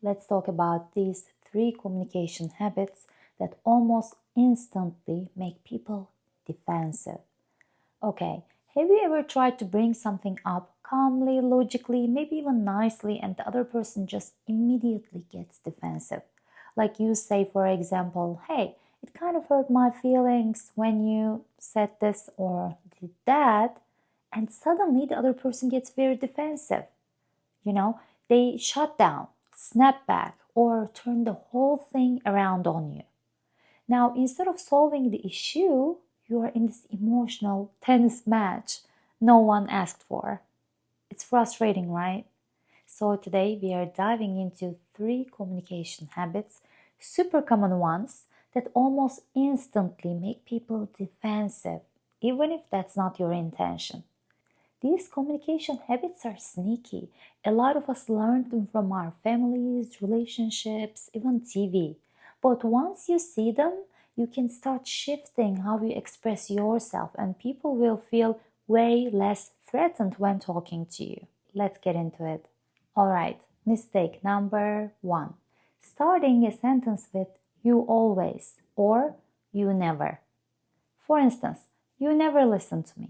Let's talk about these 3 communication habits that almost instantly make people defensive. Okay, have you ever tried to bring something up calmly, logically, maybe even nicely, and the other person just immediately gets defensive? Like you say, for example, hey, it kind of hurt my feelings when you said this or did that, and suddenly the other person gets very defensive. You know, they shut down, snap back, or turn the whole thing around on you. Now, instead of solving the issue, you are in this emotional tennis match no one asked for. It's frustrating, right? So, today we are diving into 3 communication habits, super common ones that almost instantly make people defensive, even if that's not your intention. These communication habits are sneaky. A lot of us learn them from our families, relationships, even TV. But once you see them, you can start shifting how you express yourself, and people will feel way less threatened when talking to you. Let's get into it. Alright, mistake number 1. Starting a sentence with you always or you never. For instance, you never listen to me.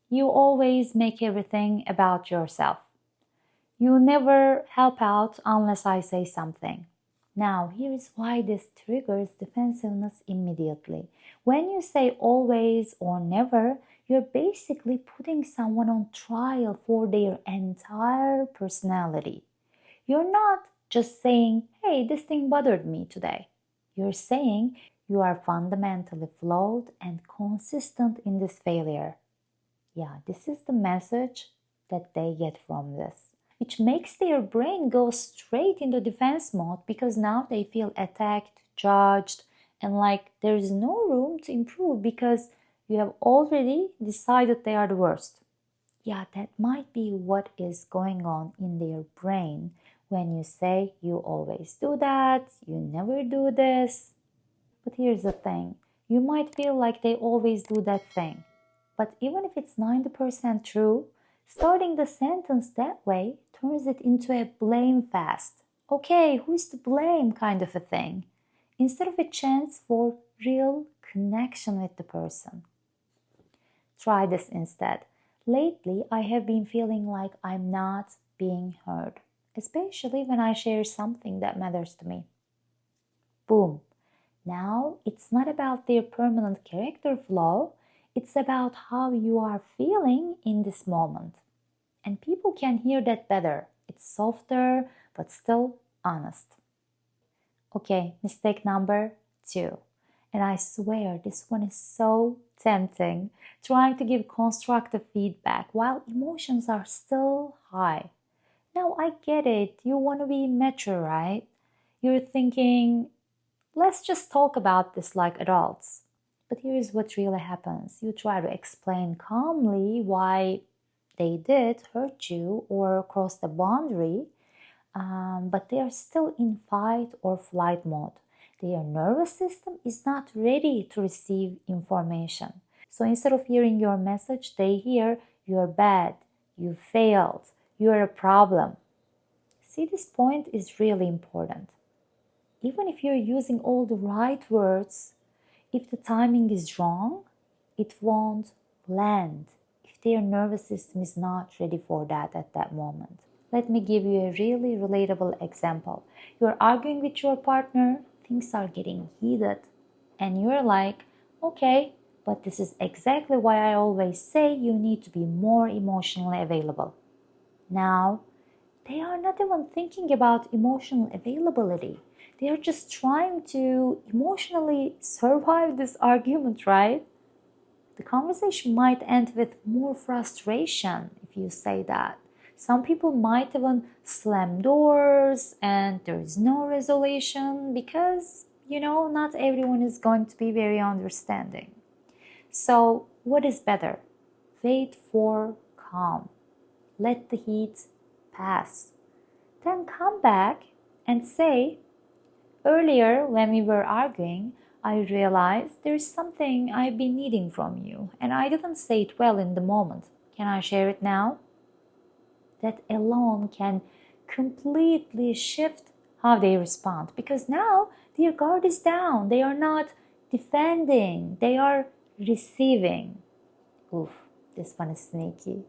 You always make everything about yourself. You never help out unless I say something. Now, here is why this triggers defensiveness immediately. When you say always or never, you're basically putting someone on trial for their entire personality. You're not just saying, hey, this thing bothered me today. You're saying you are fundamentally flawed and consistent in this failure. Yeah, this is the message that they get from this, which makes their brain go straight into defense mode because now they feel attacked, judged, and like there is no room to improve because you have already decided they are the worst. Yeah, that might be what is going on in their brain when you say you always do that, you never do this. But here's the thing, you might feel like they always do that thing. But even if it's 90% true, starting the sentence that way turns it into a blame fest. Okay, who's to blame kind of a thing, instead of a chance for real connection with the person. Try this instead. Lately, I have been feeling like I'm not being heard, especially when I share something that matters to me. Boom. Now, it's not about their permanent character flaw, it's about how you are feeling in this moment. And people can hear that better. It's softer, but still honest. Okay, mistake number 2. And I swear this one is so tempting. Trying to give constructive feedback while emotions are still high. Now, I get it. You want to be mature, right? You're thinking, let's just talk about this like adults. But here's what really happens. You try to explain calmly why they did hurt you or cross the boundary, but they are still in fight or flight mode. Their nervous system is not ready to receive information. So instead of hearing your message, they hear you're bad, you failed, you're a problem. See, this point is really important. Even if you're using all the right words, if the timing is wrong, it won't land if their nervous system is not ready for that at that moment. Let me give you a really relatable example. You're arguing with your partner, things are getting heated, and you're like, okay, but this is exactly why I always say you need to be more emotionally available. Now, they are not even thinking about emotional availability. They are just trying to emotionally survive this argument, right? The conversation might end with more frustration if you say that. Some people might even slam doors and there is no resolution because, not everyone is going to be very understanding. So, what is better? Wait for calm. Let the heat pass. Then come back and say, earlier when we were arguing, I realized there's something I've been needing from you, and I didn't say it well in the moment. Can I share it now? That alone can completely shift how they respond, because now their guard is down. They are not defending, they are receiving. Oof, this one is sneaky.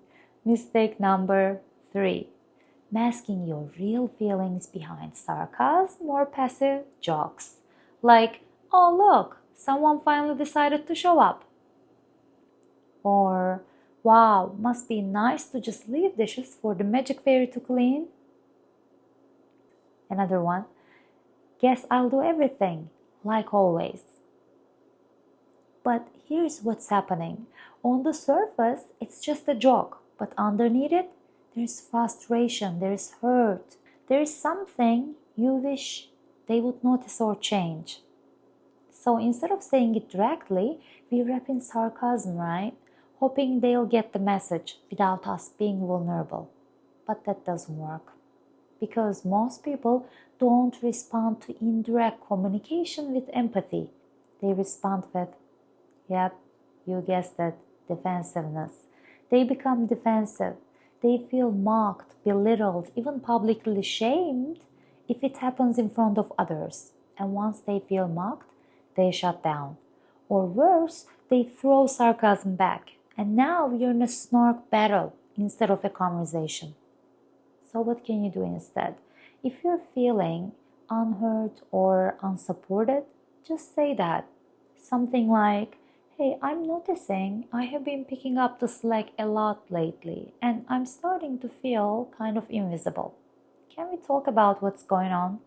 Mistake number 3. Masking your real feelings behind sarcasm or passive jokes. Like, oh look, someone finally decided to show up. Or, wow, must be nice to just leave dishes for the magic fairy to clean. Another one, guess I'll do everything, like always. But here's what's happening. On the surface, it's just a joke, but underneath it, there's frustration, there's hurt, there's something you wish they would notice or change. So instead of saying it directly, we wrap in sarcasm, right? Hoping they'll get the message without us being vulnerable. But that doesn't work. Because most people don't respond to indirect communication with empathy. They respond with, yep, you guessed it, defensiveness. They become defensive. They feel mocked, belittled, even publicly shamed if it happens in front of others. And once they feel mocked, they shut down. Or worse, they throw sarcasm back. And now you're in a snark battle instead of a conversation. So what can you do instead? If you're feeling unheard or unsupported, just say that. Something like, hey, I'm noticing I have been picking up the slack a lot lately and I'm starting to feel kind of invisible. Can we talk about what's going on?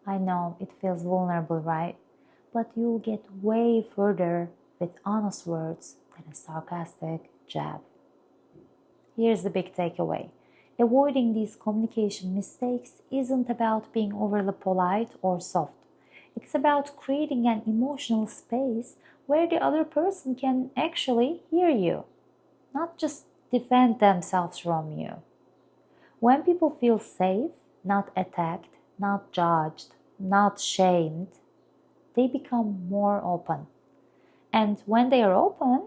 I know it feels vulnerable, right? But you'll get way further with honest words than a sarcastic jab. Here's the big takeaway. Avoiding these communication mistakes isn't about being overly polite or soft. It's about creating an emotional space where the other person can actually hear you, not just defend themselves from you. When people feel safe, not attacked, not judged, not shamed, they become more open. And when they are open,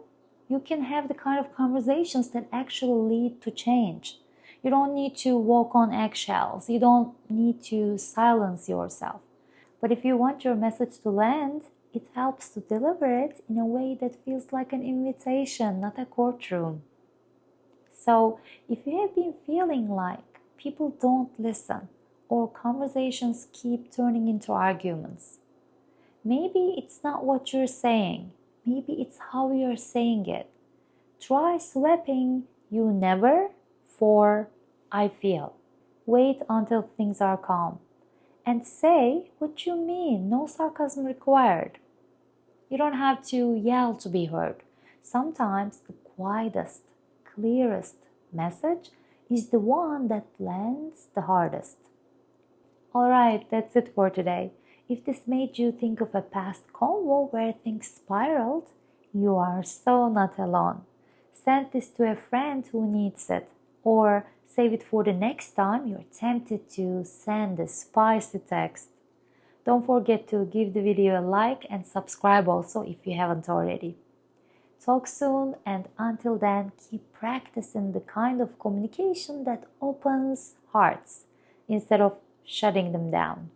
you can have the kind of conversations that actually lead to change. You don't need to walk on eggshells. You don't need to silence yourself. But if you want your message to land, it helps to deliver it in a way that feels like an invitation, not a courtroom. So if you have been feeling like people don't listen or conversations keep turning into arguments, maybe it's not what you're saying. Maybe it's how you're saying it. Try swapping "you never" for "I feel." Wait until things are calm. And say what you mean, no sarcasm required. You don't have to yell to be heard. Sometimes the quietest, clearest message is the one that lands the hardest. Alright, that's it for today. If this made you think of a past convo where things spiraled, you are so not alone. Send this to a friend who needs it, or save it for the next time you're tempted to send a spicy text. Don't forget to give the video a like and subscribe also if you haven't already. Talk soon, and until then, keep practicing the kind of communication that opens hearts instead of shutting them down.